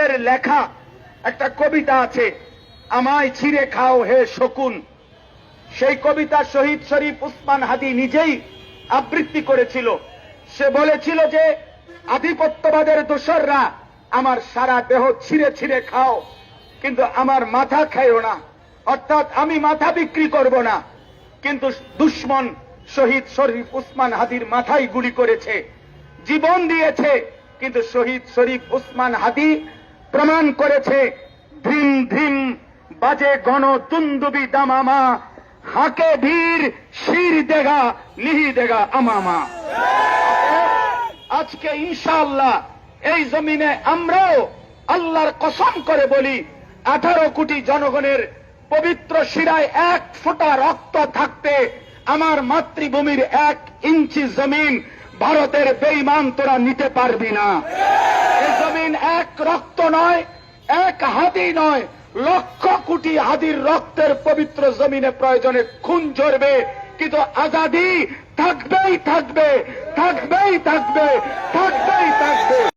শরীফের লেখা একটা কবিতা আছে, আমায় ছিঁড়ে খাও হে শকুন। সেই কবিতা শহীদ শরীফ উসমান হাদি নিজেই আবৃত্তি করেছিল। সে বলেছিল যে আধিপত্যবাদের দোসররা আমার সারা দেহ ছিঁড়ে ছিঁড়ে খাও, কিন্তু আমার মাথা খাইও না, অর্থাৎ আমি মাথা বিক্রি করব না। কিন্তু দুশ্মন শহীদ শরীফ উসমান হাদির মাথায় গুলি করেছে, জীবন দিয়েছে, কিন্তু শহীদ শরীফ উসমান হাদি প্রমাণ করেছে ধিম ধিম বাজে গণ তুন্দুবি দামামা, হাকে ধীর শির দেগা নিহি দেগা আমামা। আজকে ইনশাআল্লাহ এই জমিনে আমরাও আল্লাহর কসম করে বলি, 18 কোটি জনগণের পবিত্র শিরায় 1 ফোঁটা রক্ত থাকতে আমার মাতৃভূমির 1 ইঞ্চি জমিন ভারতের বেঈমান তোরা নিতে পারবি না। এই জমিন 1 রক্ত নয়, 1 হাদি নয়, লক্ষ কোটি হাদির রক্তের পবিত্র জমিনে প্রয়োজনে খুন ঝরবে, কিন্তু আজাদি থাকবেই থাকবে, থাকবেই থাকবে, থাকবেই থাকবে।